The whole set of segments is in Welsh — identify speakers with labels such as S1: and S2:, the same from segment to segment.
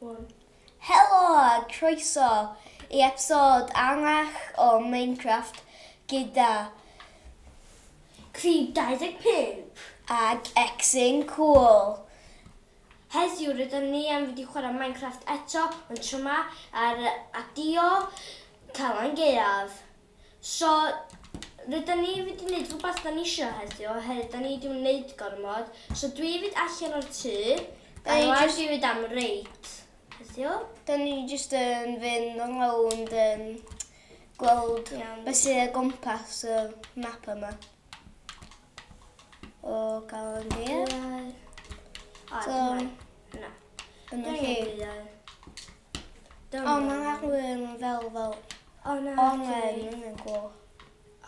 S1: Helo a croeso I episod arall o Minecraft gyda
S2: crib25
S1: ag x1cwl.
S2: Heddiw rydyn ni am fynd I chwarae Minecraft eto, ond tro yma ar adio Calan Gaeaf. So, rydyn ni fynd I wneud rhywbeth da ni eisiau heddiw, oherwydd da ni wedi wneud gormod. So dwi fynd allan o'r tŷ, a rwan dwi fynd am reit. Heddiw?
S1: Da ni jyst yn fynd rownd yn gweld beth sydd o gwmpas y map yma o Calan Gaeaf. Dyna chi. O, mae'n arwyr fel.
S2: O na,
S1: O, mae'n gwo.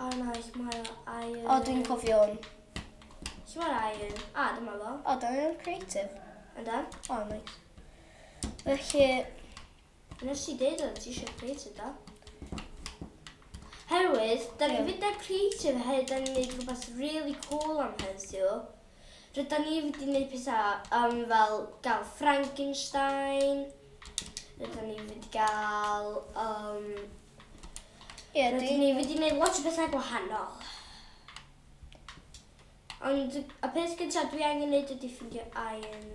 S2: O na, mae iron.
S1: O, dwi'n cofio hwn.
S2: Mae'r iron. Dyma fo.
S1: O, da ni'n creative.
S2: Yndan?
S1: O, nice. Felly,
S2: Nes I dweud oedd ti eisiau creative da. Herwydd, da ni fynd ar creative hefyd, da ni'n gwneud rhywbeth really cool am heddiw. Rydyn ni fynd I wneud pethau fel gael Frankenstein. Rydyn ni fynd I gael... Rydyn ni fynd I wneud lot o bethau gwahanol. Ond y peth gyntaf dwi angen wneud ydy ffindio iron.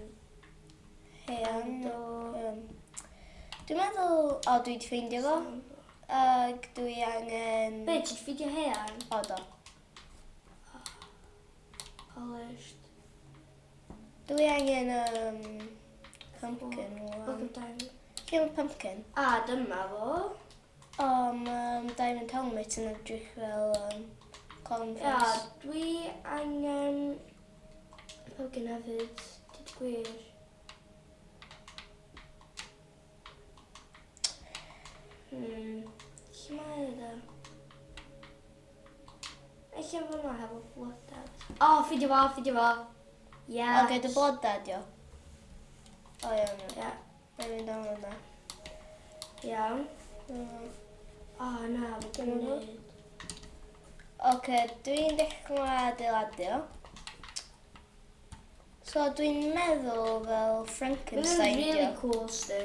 S1: Dwi'n meddwl, dwi wedi ffeindio fo, ag dwi angen...
S2: Be, ti'n ffindio hean?
S1: O, do.
S2: Polished.
S1: Dwi angen pumpkin. Lle mae pumpkin?
S2: Dyma fo.
S1: O, mae diamond helmet yn edrych fel cornflakes.
S2: Dwi angen pumpkin hefyd, dyd gwir. Lle mae yna? Eich efo yma hefo blodad. Ffidio fo. Yes.
S1: O, gyda blodad, io. O, iawn. Mae'n mynd am yna.
S2: Iawn. Na, fe dwi'n gwneud.
S1: Oce, dwi'n dechrau adeiladio. So, dwi'n meddwl fel Frankenstein, dio.
S2: Mae'n really cool, sti.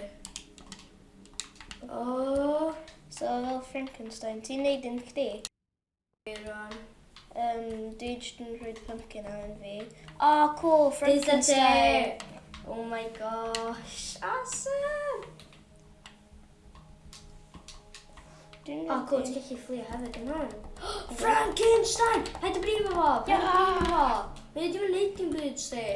S1: So, fel Frankenstein, ti'n neud yn chdi? Dwi jyst yn rhoi pumpkin ar fi. Cool, Frankenstein.
S2: Oh my gosh, awesome! Cool, ti'n gallu fflio hefyd yn hwn. Frankenstein! Paid y brifo fo! Mae wedi wneud dim byd, sti.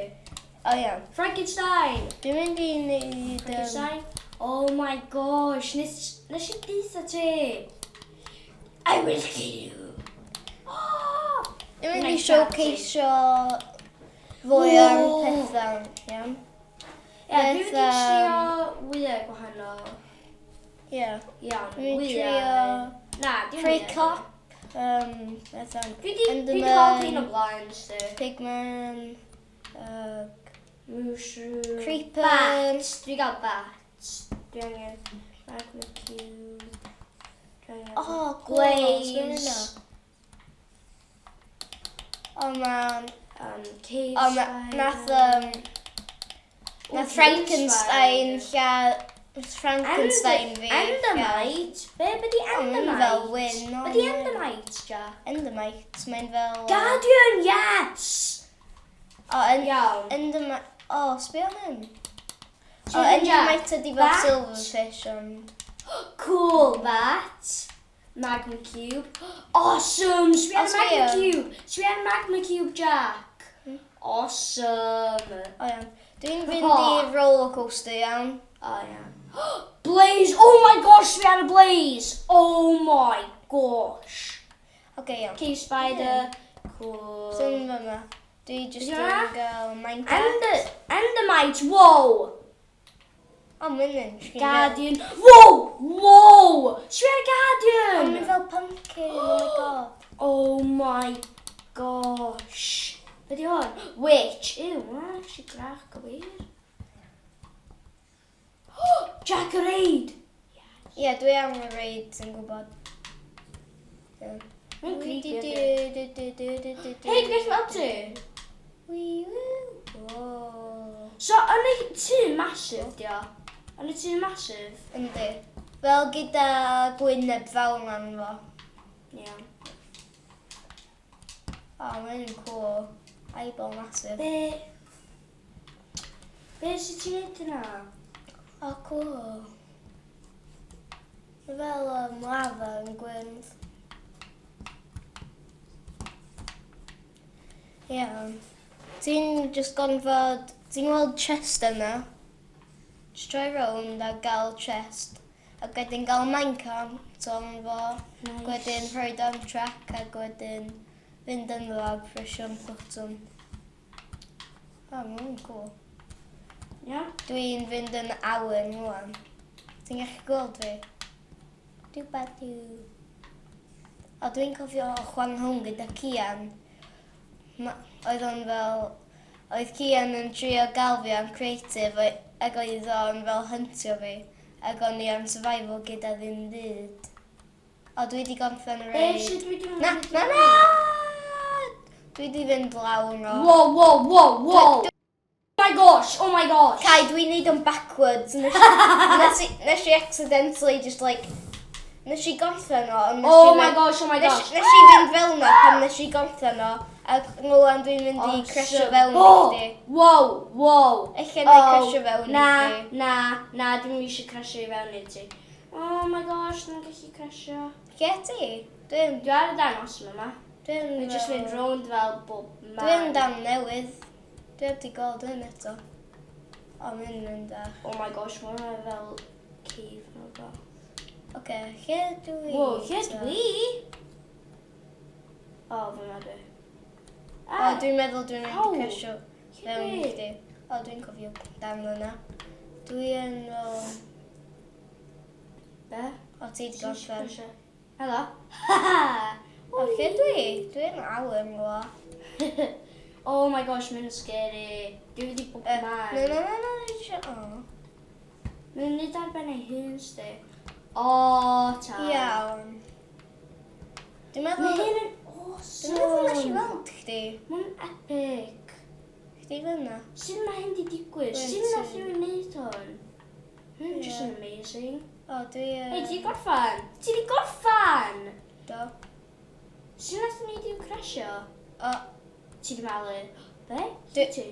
S1: O, iawn.
S2: Frankenstein!
S1: Dwi'n mynd I wneud...
S2: Frankenstein? Oh my gosh, nes I deitha ti. I will kill you.
S1: Dwi'n mynd I showcaseio fwy o'r pethau, iawn.
S2: Dwi'n mynd I trio wyau gwahanol.
S1: Iawn.
S2: Dwi'n
S1: mynd I trio Free Cop.
S2: Dwi wedi cael un o blaen, sti.
S1: Pigman.
S2: Mushroom.
S1: Creeper.
S2: Bats. Dwi gael bats. Dwi angen magma cube.
S1: Glaze. Man.
S2: Cave
S1: Nath Frankenstein Frankenstein fi.
S2: Endermite? Be di Endermite?
S1: Fel wyn.
S2: Be di Endermite, Jack?
S1: Endermite, mae'n fel...
S2: Guardian, yes!
S1: Endermite... sbio am hyn. Endermite ydi fel silverfish, ond...
S2: Cool, that. Magma cube. Awesome! Sbio ar magma cube. Sbio ar magma cube, Jack. Awesome.
S1: Dwi'n fynd I roller coaster, iawn.
S2: Blaze! Oh my gosh, we had a blaze! Oh my gosh!
S1: Okay, iawn.
S2: Cave spider. Cool.
S1: Dwi'n fyma. Dwi jyst yn gael Minecraft.
S2: Endermite, whoa!
S1: Mae'n
S2: Guardian. Whoa! Swear Guardian!
S1: Mae'n fel pumpkin, oh my god.
S2: Oh my gosh. Be di hwn? Witch. Ew, mae'n actually grach o wir. Jack a raid!
S1: Ie, dwi am y raid sy'n gwybod.
S2: Mae'n creepy. Hei, beth fel ti?
S1: Wee woo.
S2: So, yn y tŷ massive, dio? Ond y ti'n massive?
S1: Yndi. Fel gyda gwyneb fewn arno fo.
S2: Iawn.
S1: O, mae'n cool. Eyeball massive.
S2: Be sy'n ti'n neud yna?
S1: O, cool. Mae fel lava yn gwynt. Iawn. Ti'n just gonfod... Ti'n gweld chest yna? Just troi rownd a gael chest. A wedyn gael minecart o'n fo.
S2: Nice.
S1: Wedyn rhoid am track a wedyn fynd yn ddog fresion bottom. O, mae'n cool.
S2: Iawn?
S1: Dwi'n fynd yn awen rwan. Ti'n gallu gweld fi? O, dwi'n cofio chwarae hwn gyda Cian. Oedd Cian yn trio gael fi am creative ac oedd o'n fel hyntio fi. Ac o'n i am survival gyda ddim byd. O, dwi wedi gonfan y reid.
S2: Sut dwi ddim
S1: Na! Dwi wedi fynd lawr o.
S2: Whoa! Oh my gosh!
S1: Kai, dwi'n neud o'n backwards. Nes i accidentally just like... Nes i gonfan o.
S2: Oh my gosh!
S1: Nes i fynd fel na pan nes i gonfan o. A ngwlan dwi'n mynd i cresio fewn i chdi.
S2: Wow!
S1: Eich na i cresio fewn i chdi.
S2: Na, dim eisiau cresio i fewn i ti. Oh my gosh, dwi'n gallu cresio.
S1: Lle ti? Dwi'n...
S2: Dwi ar y dangos yma. Dwi'n just mynd rownd fel bob man.
S1: Dwi'n dan newydd. Dwi heb di gweld hyn eto. O, mynd yn da.
S2: Oh my gosh, mae hwnna fel cave nhw go.
S1: Oce, lle dwi?
S2: Wow, lle dwi? O, fyna dwi.
S1: O, dwi'n meddwl dwi'n mynd i cresio fewn i
S2: dwi?
S1: chdi. O, dwi'n cofio dan yna. Dwi yn o...
S2: Be?
S1: O, ti di gorffen.
S2: Helo.
S1: O, lle dwi? Dwi'n awen o.
S2: Oh my gosh, mae'n scary. Dwi wedi bod man.
S1: Na.
S2: Mae'n nid ar ben ei hun, sti. O, ta.
S1: Iawn. Dwi'n
S2: Mae
S1: meddwl...
S2: hyn yn
S1: Dwi'n meddwl nes i
S2: awesome.
S1: weld chdi.
S2: Mae'n epic.
S1: Chdi fyna.
S2: Sut mae hyn di digwydd?
S1: Reit,
S2: Sut nath rhywun neud hwn? Hyn
S1: Ie.
S2: just yn amazing.
S1: O, dwi...
S2: Hei, ti di gorffan? Ti di gorffan?
S1: Do.
S2: Sut nath ni i'w cresio?
S1: O,
S2: Ti di malu? Be?
S1: Dwi-
S2: Ti?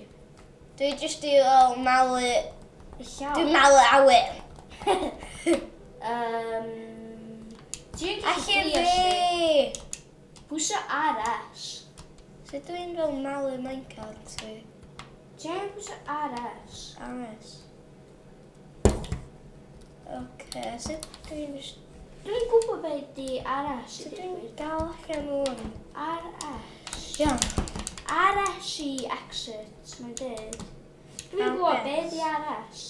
S1: dwi just i malu...
S2: Y llaw?
S1: Dwi'n malu awen.
S2: Ti'n
S1: Allu
S2: gallu
S1: fi!
S2: Pwysio RS.
S1: Sut dwi'n fel malu minecart fi?
S2: Ti'n pwysio RS.
S1: Anes. Oce, sut dwi'n just...
S2: Dwi'n gwybod beth di RS.
S1: Sut dwi'n gael allan o'n?
S2: RS.
S1: Iawn.
S2: RS i exit, mae'n dweud. Dwi'n gwybod beth di RS.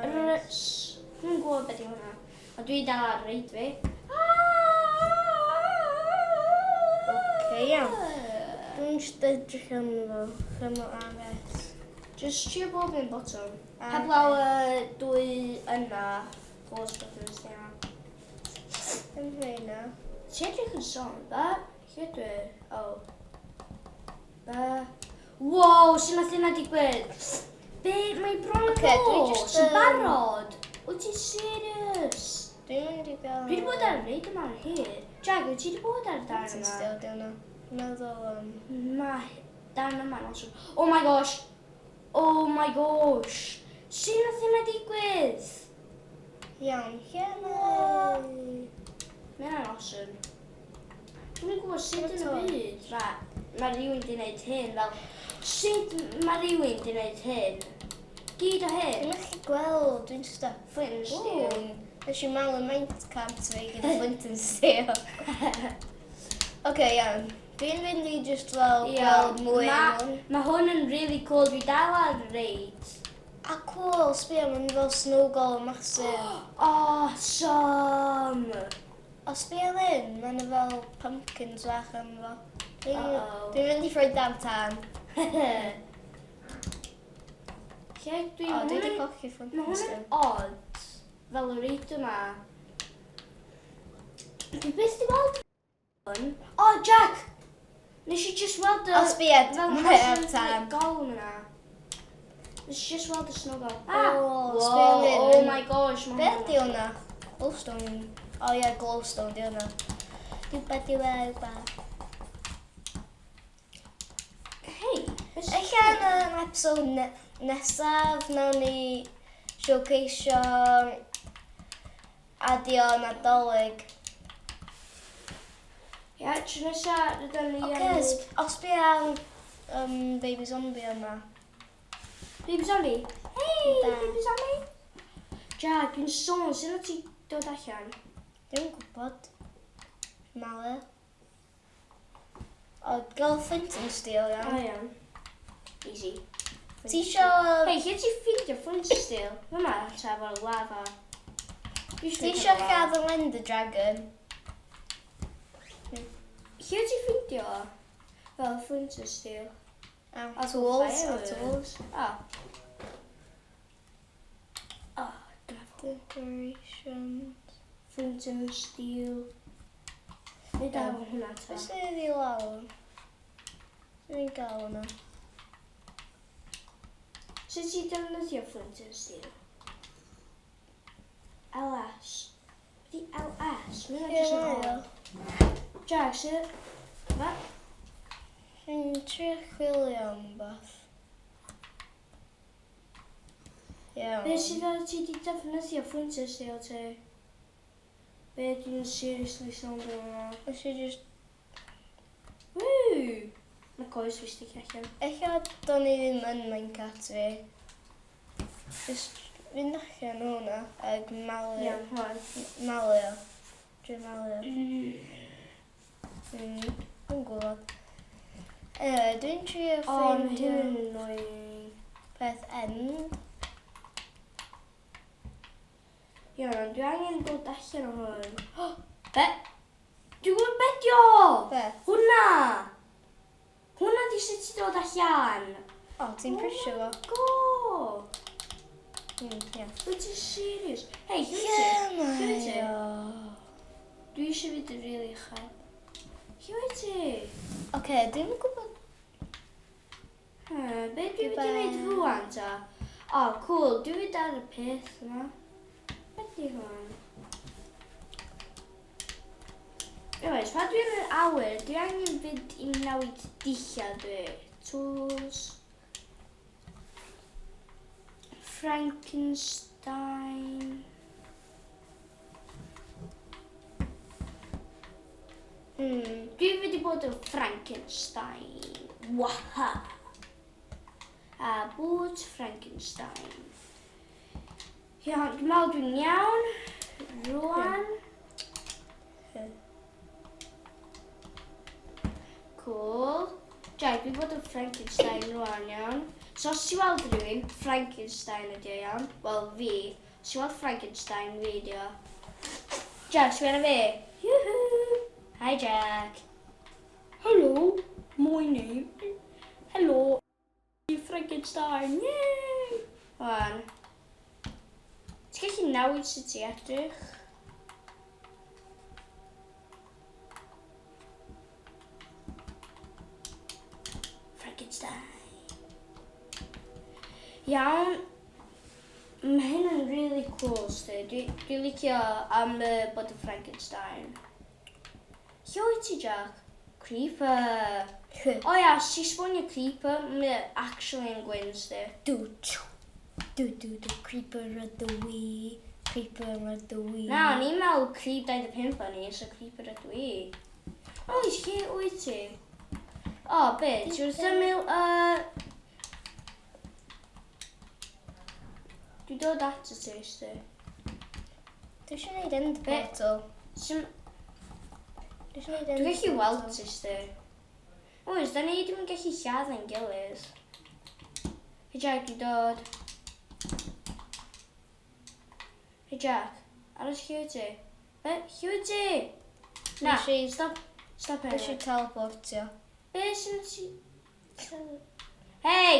S2: RS. Dwi'n gwybod beth di hwnna. A dwi dal ar reid fi.
S1: Oce, iawn. Dwi'n just edrych am fo. Chymo Anes.
S2: Just trio bob yn bottom.
S1: A-
S2: Heblaw dwy yna. Close buttons di yna.
S1: Yn hynna.
S2: Ti edrych yn son, ba? Lle dwi? O. Ba? Wow, sy'n nath yna digwydd? Be, mae bron yn
S1: Ocê, dwi jyst
S2: Sy'n
S1: yn-
S2: barod? Wyt ti serious?
S1: Dwi'n mynd i gael...
S2: Dwi wedi bod ar y reid yma ar hir. Jack, wyt ti wedi bod ar y darn
S1: Ti'n
S2: yma?
S1: still down o. Meddwl
S2: Mae darn yma'n awesome. Oh my gosh! Oh my gosh! Sy'n nath yna digwydd?
S1: Iawn, lle
S2: Mae hynna'n awesome. Dwi'n gwybod sut yn y byd. Mae rhywun di wneud hyn fel... Sut mae rhywun di wneud hyn? Gyd o hyn?
S1: Dwi'n gallu gweld, dwi'n just a flint and steel. Nes i malu minecart fi gyda flint and steel. Oce, iawn. Dwi'n mynd i just fel gweld mwy am hwn.
S2: Mae hwn yn really cool. Dwi dal ar reid.
S1: A cool, sbio, mae'n fel snowball massive.
S2: Awesome!
S1: O, sbio lyn, mae'n fel pumpkins fach am fo.
S2: Uh-oh.
S1: Dwi'n mynd i ffroi dam tan.
S2: Lle dwi...
S1: O, dwi wedi cochi flint
S2: Mae
S1: and
S2: hwn
S1: steel.
S2: yn odd. Fel y reid yma. Dwi beth di weld hwn? O, Jack! Nes i just weld y...
S1: O, sbio,
S2: fel
S1: mae ar
S2: massive
S1: tân.
S2: golwm yna. Nes i just weld y snogol.
S1: sbio
S2: Oh my gosh.
S1: Be di hwnna? Glowstone. O ie, glowstone di hwnna. Diwba.
S2: Hei,
S1: Ella yn yr episode nesaf, nawn ni showcaseio adio Nadolig.
S2: Ia, tro nesa, rydyn ni
S1: Os bi am baby zombie yma.
S2: Baby zombie? Hei, baby zombie? Jack, dwi'n sôn, sy'n o ti dod allan?
S1: Dwi'n gwybod. Male. O, gael flint yn steel,
S2: O,
S1: iawn.
S2: iawn. Easy.
S1: Ti isio...
S2: Hei, lle ti ffindio flint and steel? Fyma, ta fel lava.
S1: Ti isio gael Ender Dragon?
S2: Lle ti ffindio? Fel flint and steel.
S1: Tools. Decorations.
S2: Flint and steel. Neu da fo hwnna ta.
S1: Beth sydd i lawr? Dwi'n gael hwnna.
S2: Sut ti defnyddio flint and steel? LS. Ydi LS? Mae'n jyst yn hwyl. Jack, sut? Fa?
S1: Dwi'n trio chwilio am beth. Iawn.
S2: Be sydd fel ti di defnyddio flint and steel ti? Be dwi'n seriously sôn bod yma?
S1: Nes i just...
S2: Ww! Mae coes fi sticio allan.
S1: Ella do'n i ddim yn Minecraft fi. Just fynd allan o hwnna ag malu.
S2: Iawn, hwn.
S1: Malio. Dwi'n malio. Dwi'n gwybod. Dwi'n trio
S2: O, mae
S1: ffeindio
S2: hyn yn annoying.
S1: peth end.
S2: Iawn, dwi angen dod allan o hwn. Be? Dwi'n gwybod bedio!
S1: Be?
S2: Hwna! Hwna di sut ti dod allan.
S1: O, ti'n prisio fo.
S2: Go!
S1: Ie.
S2: Wyt ti serious? Hei,
S1: Ie,
S2: Lle ti? Dwi eisiau fynd yn rili uchel. Lle ti?
S1: Oce, dwi'n gwybod.
S2: Be dwi wedi gwneud rwan ta? O, cool. Dwi wedi ar y peth yma. Be di hwn? Oes, pa dwi'n yr awyr, dwi angen fynd i newid dillad fi. Tools. Frankenstein. Dwi wedi bod yn Frankenstein. Waha! A bwt Frankenstein. Iawn, dwi'n meddwl dwi'n iawn. Rwan. Cool. Jack, dwi'n bod yn Frankenstein rwan, iawn. So, os ti weld rhywun, Frankenstein ydi o, iawn. Wel, fi. Os ti weld Frankenstein, fi ydi o. Jack, ti'n meddwl fi? Yoo-hoo! Hi, Jack. Hello, my name. Hello, Frankenstein. Yay! Wan. Ti'n gallu newid sut ti edrych? Frankenstein. Iawn. Mae hyn yn really cool, sti. Dwi'n licio am bod yn Frankenstein. Lle wyt ti, Jack? Creeper. O ia, os ti sbwnio Creeper, mae actually yn gwyn, sti.
S1: Do, creeper at the wee. Creeper at the wee.
S2: Na, ni'n meddwl Creep 25 o'n i, so Creeper ydw i. Oes, lle wyt ti? O, be? Ti wrth ymwyl, Dwi dod at y ti, sti.
S1: Dwi eisiau gwneud end portal.
S2: Dwi'n gallu weld ti, sti. Oes, da ni ddim yn gallu lladd yn gilydd. Hey Jack, dwi'n dod. Hey Jack, aros lle wyt ti? Be? Lle wyt ti? Na, stop. Stop
S1: Nes i teleportio.
S2: Be sy'n ti? Hei!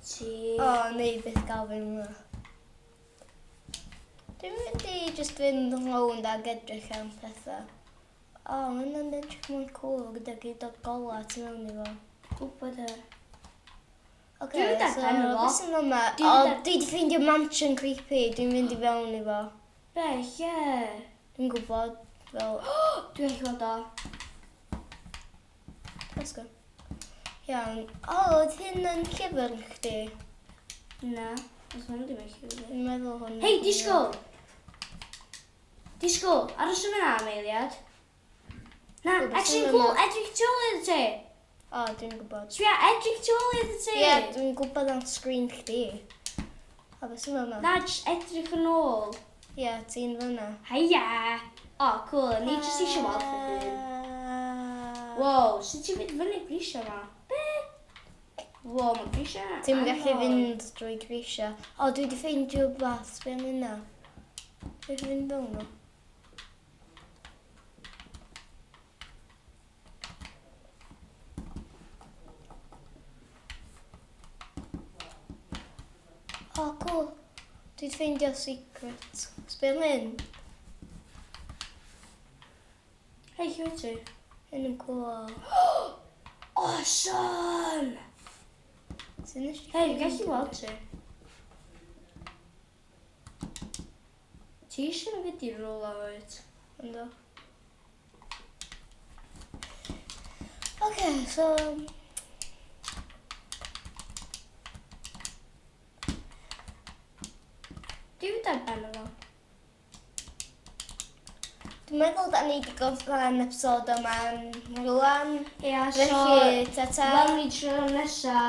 S2: Ti...
S1: O, neu beth gael fi hwnna. Dwi'n mynd i just fynd rownd ag edrych am pethau. O, mae'n edrych mwy cool gyda gyd o gola tu mewn i fo.
S2: Gwybod e.
S1: Oce,
S2: Dwi'n
S1: so
S2: darllen efo.
S1: beth sy'n fel yma?
S2: Dwi
S1: O,
S2: wedi
S1: dwi wedi ffeindio mansion creepy, dwi'n mynd i fewn i fo.
S2: Be, lle?
S1: Dwi'n gwybod, fel...
S2: Dwi'n eich gweld o.
S1: Let's go. Iawn. O, oedd hyn yn llyfr yn chdi?
S2: Na, os hwn ddim eich gweld.
S1: Dwi'n meddwl hwn...
S2: Hei, disgwyl! Disgwyl, aros yn yna am eiliad. Na,
S1: O, beth
S2: edrych
S1: sy'n
S2: cool,
S1: yma?
S2: edrych tu ôl iddo ti.
S1: O, dwi'n gwybod.
S2: Sbia, edrych tu ôl iddo ti.
S1: Ie, dwi'n gwybod am sgrin chdi. O, beth sy'n yma?
S2: Na, jyst edrych yn ôl.
S1: Ie, ti'n fyna.
S2: Haia! O, cool, ni jyst eisiau weld fy hun. Wow, sut ti'n mynd fyny grisio yma? Be? Wow, mae grisio yna.
S1: Ti'n gallu fynd drwy grisio. O, dwi wedi ffeindio rhywbeth. Be am hynna? Dwi'n fynd fewn nhw. O, cool. Dwi wedi ffeindio secret. Sbio am hyn.
S2: Hei, lle wyt ti?
S1: Hyn yn cool.
S2: Awesome!
S1: Sy'n nes i
S2: Hei, fi gallu weld ti. Ti eisiau yn fideo roll out?
S1: Ynddo. Oce, so...
S2: Dwi'n darben efo.
S1: Dwi'n meddwl da ni wedi gorffen episod yma yn rwan.
S2: Ia, so...
S1: Felly, ta-ta.
S2: Wel, ni tro nesaf.